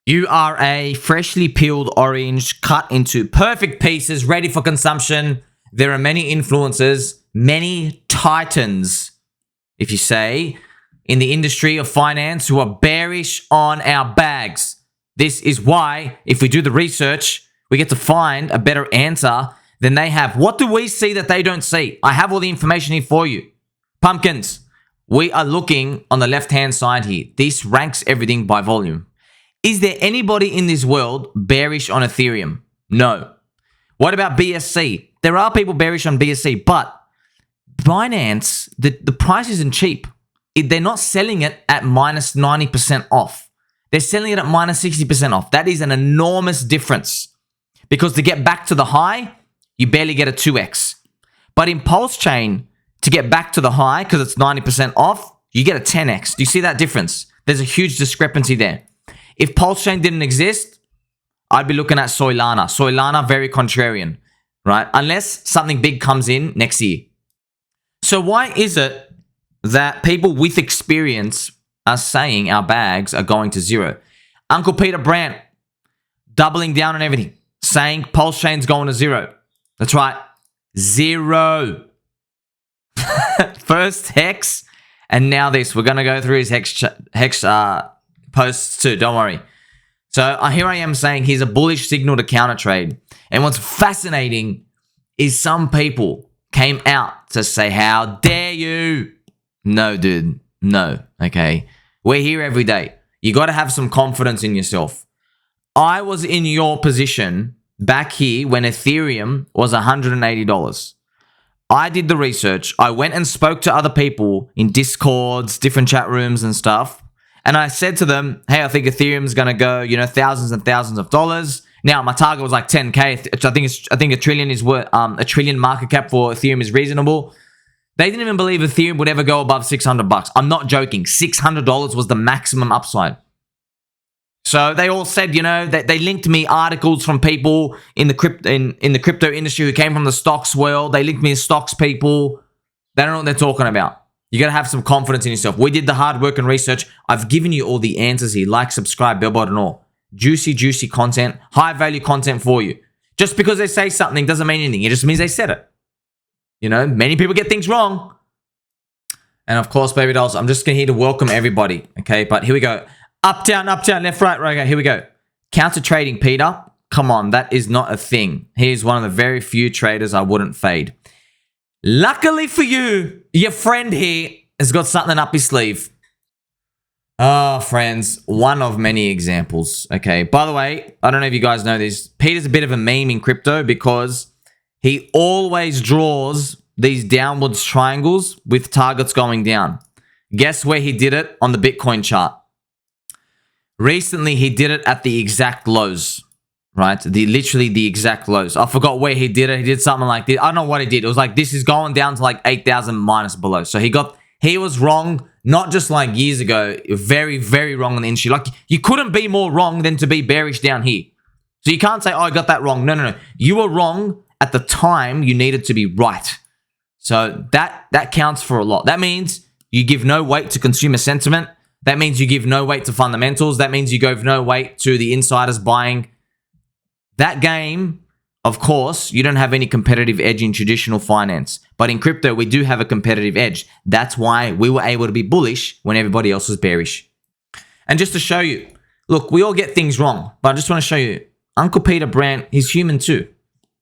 You are a freshly peeled orange cut into perfect pieces, ready for consumption. There are many influencers, many titans, if you say, in the industry of finance who are bearish on our bags. This is why, if we do the research, we get to find a better answer than they have. What do we see that they don't see? I have all the information here for you. Pumpkins, we are looking on the left-hand side here. This ranks everything by volume. Is there anybody in this world bearish on Ethereum? No. What about BSC? There are people bearish on BSC, but Binance, the price isn't cheap. They're not selling it at minus 90% off. They're selling it at minus 60% off. That is an enormous difference. Because to get back to the high, you barely get a 2x. But in PulseChain, to get back to the high, because it's 90% off, you get a 10x. Do you see that difference? There's a huge discrepancy there. If PulseChain didn't exist, I'd be looking at Solana. Solana, very contrarian, right? Unless something big comes in next year. So why is it that people with experience are saying our bags are going to zero? Uncle Peter Brandt, doubling down on everything, saying PulseChain's going to zero. That's right, zero. First HEX, and now this. We're going to go through his HEX posts too, don't worry. So here I am saying here's a bullish signal to counter trade. And what's fascinating is some people came out to say, how dare you? No, dude, no, okay? We're here every day. You got to have some confidence in yourself. I was in your position back here when Ethereum was $180. I did the research. I went and spoke to other people in Discords, different chat rooms and stuff. And I said to them, hey, I think Ethereum's going to go, you know, thousands and thousands of dollars. Now, my target was like 10K. I think a trillion is worth, a trillion market cap for Ethereum is reasonable. They didn't even believe Ethereum would ever go above 600 bucks. I'm not joking. $600 was the maximum upside. So they all said, you know, that they linked me articles from people in the crypto industry who came from the stocks world. They linked me to stocks people. They don't know what they're talking about. You got to have some confidence in yourself. We did the hard work and research. I've given you all the answers here. Like, subscribe, bell button, and all. Juicy content, high value content for you. Just because they say something doesn't mean anything. It just means they said it. You know, many people get things wrong. And of course, baby dolls, I'm just here to welcome everybody. Okay, but here we go. Up, down, left, right, right. Okay, here we go. Counter trading, Peter. Come on, that is not a thing. He's one of the very few traders I wouldn't fade. Luckily for you, your friend here has got something up his sleeve. Oh, friends, one of many examples. Okay, by the way, I don't know if you guys know this. Peter's a bit of a meme in crypto because he always draws these downwards triangles with targets going down. Guess where he did it on the Bitcoin chart? Recently, he did it at the exact lows, right? Literally the exact lows. I forgot where he did it. He did something like this. I don't know what he did. It was like, this is going down to like 8,000 minus below. So he was wrong, not just like years ago, very, very wrong in the industry. Like, you couldn't be more wrong than to be bearish down here. So you can't say, oh, I got that wrong. No. You were wrong at the time you needed to be right. So that counts for a lot. That means you give no weight to consumer sentiment. That means you give no weight to fundamentals. That means you give no weight to the insiders buying. That game, of course, you don't have any competitive edge in traditional finance. But in crypto, we do have a competitive edge. That's why we were able to be bullish when everybody else was bearish. And just to show you, look, we all get things wrong. But I just want to show you, Uncle Peter Brandt, he's human too.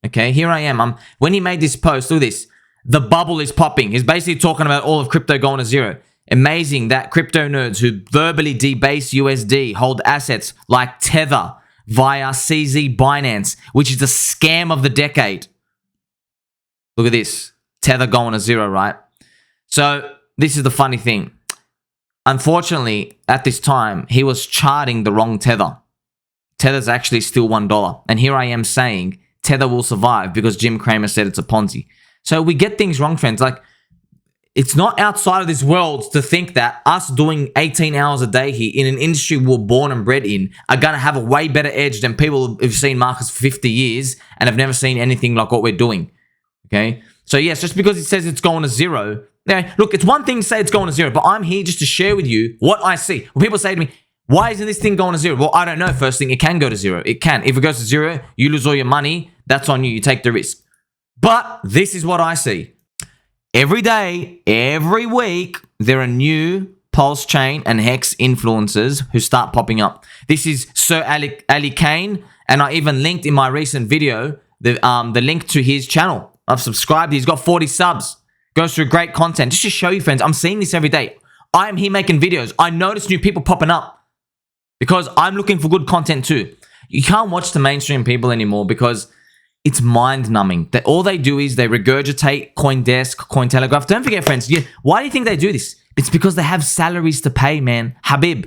Okay, here I am. When he made this post, look at this. The bubble is popping. He's basically talking about all of crypto going to zero. Amazing that crypto nerds who verbally debase USD hold assets like Tether via CZ Binance, which is the scam of the decade. Look at this. Tether going to zero, right? So this is the funny thing. Unfortunately, at this time, he was charting the wrong Tether. Tether's actually still $1. And here I am saying Tether will survive because Jim Cramer said it's a Ponzi. So we get things wrong, friends. Like, it's not outside of this world to think that us doing 18 hours a day here in an industry we're born and bred in are going to have a way better edge than people who've seen markets for 50 years and have never seen anything like what we're doing. Okay? So yes, just because it says it's going to zero. Now, look, it's one thing to say it's going to zero, but I'm here just to share with you what I see. When people say to me, Why isn't this thing going to zero? Well, I don't know. First thing, it can go to zero. It can. If it goes to zero, you lose all your money. That's on you. You take the risk. But this is what I see. Every day, every week, there are new PulseChain and HEX influencers who start popping up. This is Sir Ali Kane, and I even linked in my recent video the link to his channel. I've subscribed. He's got 40 subs. Goes through great content. Just to show you, friends, I'm seeing this every day. I am here making videos. I notice new people popping up because I'm looking for good content too. You can't watch the mainstream people anymore because it's mind-numbing. All they do is they regurgitate CoinDesk, Cointelegraph. Don't forget, friends, why do you think they do this? It's because they have salaries to pay, man. Habib,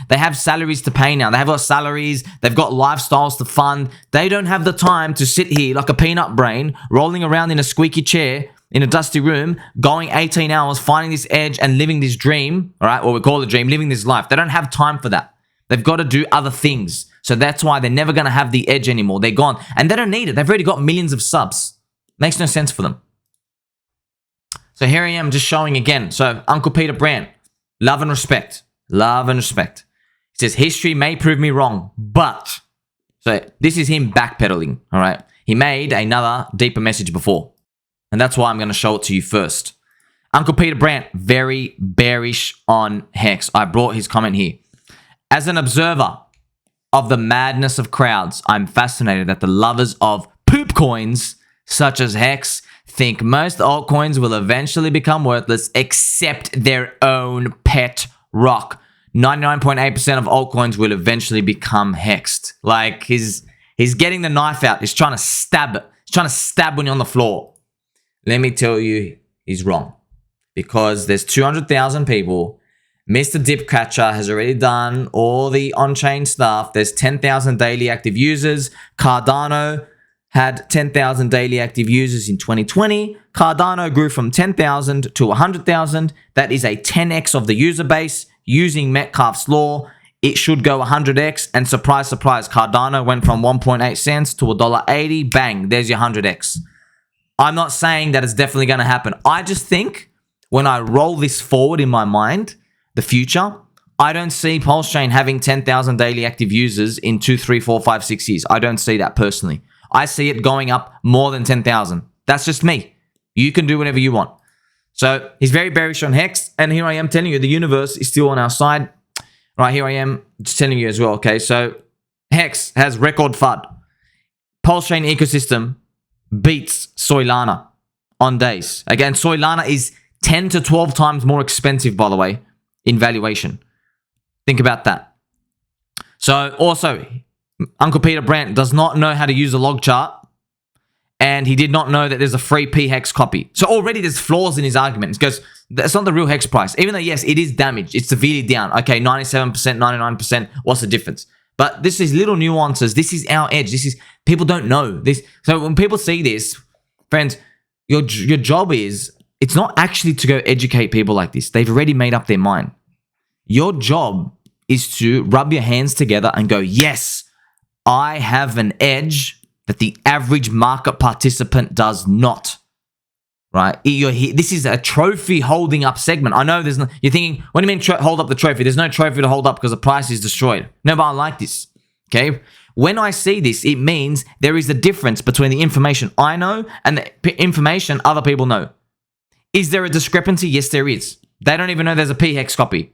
they have salaries to pay now. They have got salaries. They've got lifestyles to fund. They don't have the time to sit here like a peanut brain, rolling around in a squeaky chair in a dusty room, going 18 hours, finding this edge and living this dream, all right, or we call it a dream, living this life. They don't have time for that. They've got to do other things. So that's why they're never going to have the edge anymore. They're gone. And they don't need it. They've already got millions of subs. Makes no sense for them. So here I am just showing again. So Uncle Peter Brandt, love and respect. Love and respect. He says, history may prove me wrong, but... So this is him backpedaling, all right? He made another deeper message before. And that's why I'm going to show it to you first. Uncle Peter Brandt, very bearish on HEX. I brought his comment here. As an observer of the madness of crowds, I'm fascinated that the lovers of poop coins, such as HEX, think most altcoins will eventually become worthless except their own pet rock. 99.8% of altcoins will eventually become hexed. Like, he's getting the knife out. He's trying to stab it. He's trying to stab when you're on the floor. Let me tell you, he's wrong. Because there's 200,000 people. Mr. Dipcatcher has already done all the on-chain stuff. There's 10,000 daily active users. Cardano had 10,000 daily active users in 2020. Cardano grew from 10,000 to 100,000. That is a 10x of the user base. Using Metcalfe's law, it should go 100x. And surprise, surprise, Cardano went from 1.8 cents to $1.80. Bang, there's your 100x. I'm not saying that it's definitely going to happen. I just think when I roll this forward in my mind, the future, I don't see PulseChain having 10,000 daily active users in 2, 3, 4, 5, 6 years. I don't see that personally. I see it going up more than 10,000. That's just me. You can do whatever you want. So he's very bearish on HEX. And here I am telling you, the universe is still on our side. Right, here I am just telling you as well. Okay, so HEX has record FUD. PulseChain ecosystem beats Solana on days. Again, Solana is 10 to 12 times more expensive, by the way, in valuation. Think about that. So also, Uncle Peter Brandt does not know how to use a log chart, and he did not know that there's a free PHEX copy. So already there's flaws in his argument. He goes, that's not the real HEX price. Even though, yes, it is damaged. It's severely down. Okay, 97%, 99%. What's the difference? But this is little nuances. This is our edge. This is, people don't know this. So when people see this, friends, your job is, it's not actually to go educate people like this. They've already made up their mind. Your job is to rub your hands together and go, yes, I have an edge that the average market participant does not. Right? This is a trophy holding up segment. I know there's no, you're thinking, what do you mean hold up the trophy? There's no trophy to hold up because the price is destroyed. No, but I like this. Okay? When I see this, it means there is a difference between the information I know and the information other people know. Is there a discrepancy? Yes, there is. They don't even know there's a PHEX copy.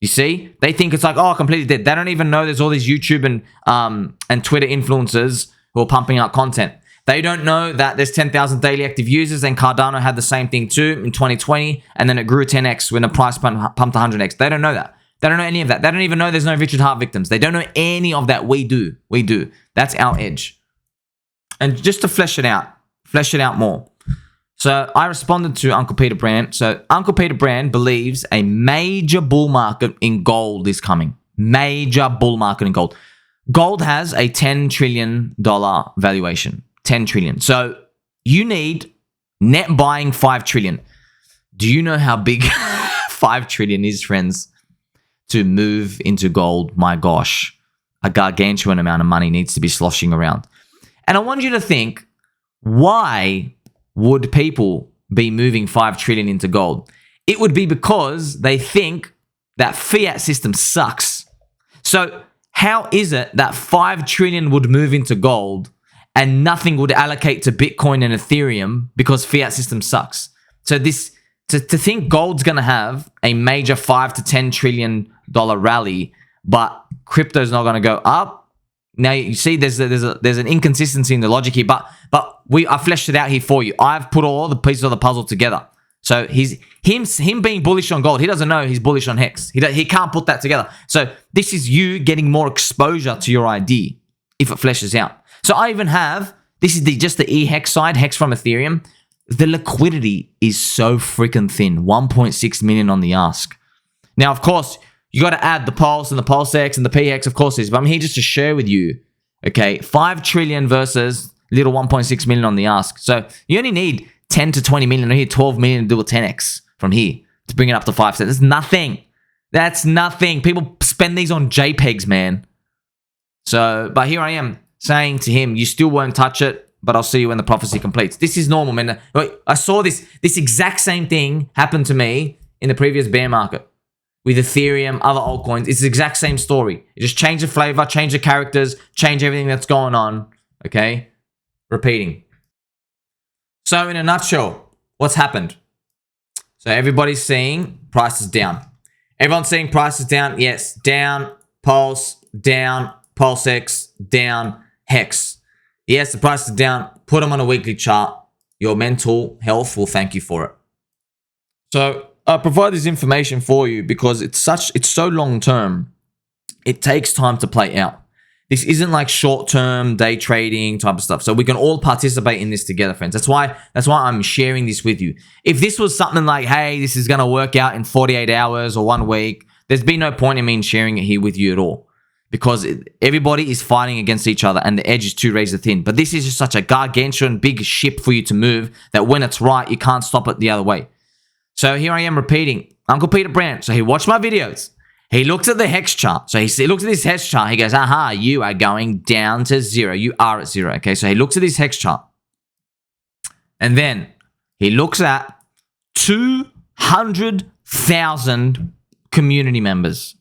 You see? They think it's like, oh, completely dead. They don't even know there's all these YouTube and Twitter influencers who are pumping out content. They don't know that there's 10,000 daily active users, and Cardano had the same thing too in 2020, and then it grew 10x when the price pumped 100x. They don't know that. They don't know any of that. They don't even know there's no Richard Hart victims. They don't know any of that. We do. We do. That's our edge. And just to flesh it out more. So I responded to Uncle Peter Brandt. So Uncle Peter Brandt believes a major bull market in gold is coming. Major bull market in gold. Gold has a $10 trillion valuation. 10 trillion. So you need net buying 5 trillion. Do you know how big 5 trillion is, friends? To move into gold, my gosh, a gargantuan amount of money needs to be sloshing around. And I want you to think, why would people be moving 5 trillion into gold? It would be because they think that fiat system sucks. So how is it that 5 trillion would move into gold and nothing would allocate to Bitcoin and Ethereum because fiat system sucks? So this to think gold's going to have a major 5 to 10 trillion dollar rally, but crypto's not going to go up. Now you see there's an inconsistency in the logic here, but I fleshed it out here for you. I've put all the pieces of the puzzle together. So him being bullish on gold, he doesn't know he's bullish on HEX. He can't put that together. So this is you getting more exposure to your idea if it fleshes out. So I even have, this is just the HEX side, HEX from Ethereum. The liquidity is so freaking thin, 1.6 million on the ask. Now, of course, you got to add the Pulse and the PulseX and the PX, of course, but I'm here just to share with you, okay, 5 trillion versus little 1.6 million on the ask. So you only need 10 to 20 million, or here 12 million to do a 10x from here to bring it up to 5 cents. That's nothing. That's nothing. People spend these on JPEGs, man. So, but here I am saying to him, you still won't touch it, but I'll see you when the prophecy completes. This is normal, man. I saw this exact same thing happen to me in the previous bear market with Ethereum, other altcoins. It's the exact same story. You just change the flavor, change the characters, change everything that's going on, okay? Repeating. So in a nutshell, what's happened? So everybody's seeing prices down. Everyone's seeing prices down. Yes, down, Pulse, down, PulseX, down, HEX. Yes, the price is down. Put them on a weekly chart. Your mental health will thank you for it. So I provide this information for you because it's so long term. It takes time to play out. This isn't like short-term day trading type of stuff. So we can all participate in this together, friends. That's why I'm sharing this with you. If this was something like, hey, this is going to work out in 48 hours or 1 week, there's been no point in me sharing it here with you at all, because everybody is fighting against each other and the edge is too razor thin. But this is just such a gargantuan big ship for you to move that when it's right, you can't stop it the other way. So here I am repeating. Uncle Peter Brandt. So he watched my videos. He looks at the HEX chart. So he looks at this HEX chart. He goes, aha, you are going down to 0. You are at 0. Okay, so he looks at this HEX chart. And then he looks at 200,000 community members.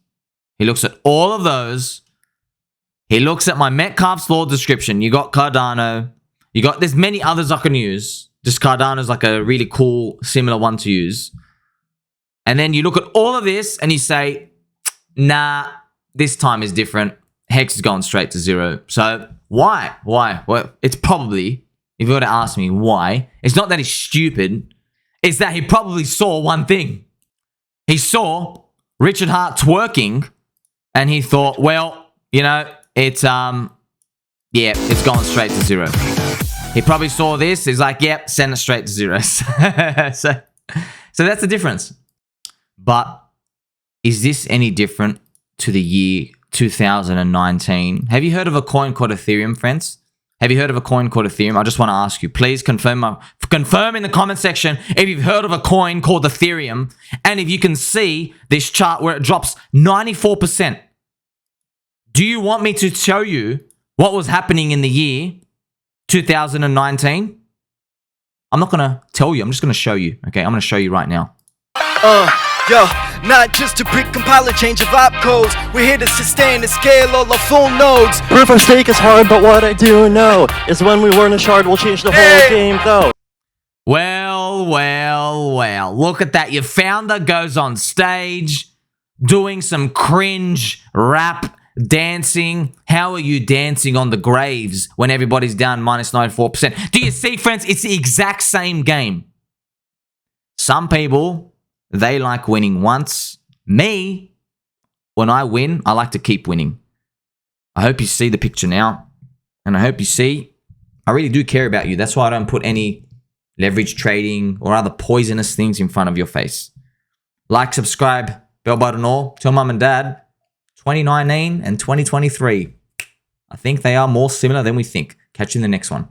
He looks at all of those. He looks at my Metcalfe's Law description. You got Cardano. There's many others I can use. Just Cardano's like a really cool, similar one to use. And then you look at all of this and you say, nah, this time is different. HEX is going straight to 0. So why? Well, it's probably, if you were to ask me why, it's not that he's stupid. It's that he probably saw one thing. He saw Richard Hart twerking and he thought, well, you know, it's going straight to 0. He probably saw this. He's like, yep, send it straight to 0. So that's the difference. But is this any different to the year 2019? Have you heard of a coin called Ethereum, friends? Have you heard of a coin called Ethereum? I just want to ask you, please confirm in the comment section if you've heard of a coin called Ethereum and if you can see this chart where it drops 94%. Do you want me to show you what was happening in the year 2019? I'm not going to tell you. I'm just going to show you. Okay, I'm going to show you right now. Yo, not just to pre-compile a change of opcodes. We're here to sustain and scale all the full nodes. Proof of stake is hard, but what I do know is when we learn a shard, we'll change the whole game, though. Well. Look at that. Your founder goes on stage doing some cringe rap dancing. How are you dancing on the graves when everybody's down minus 94%? Do you see, friends? It's the exact same game. Some people, they like winning once. Me, when I win, I like to keep winning. I hope you see the picture now. And I hope you see, I really do care about you. That's why I don't put any leverage trading or other poisonous things in front of your face. Like, subscribe, bell button all. Tell mum and dad, 2019 and 2023. I think they are more similar than we think. Catch you in the next one.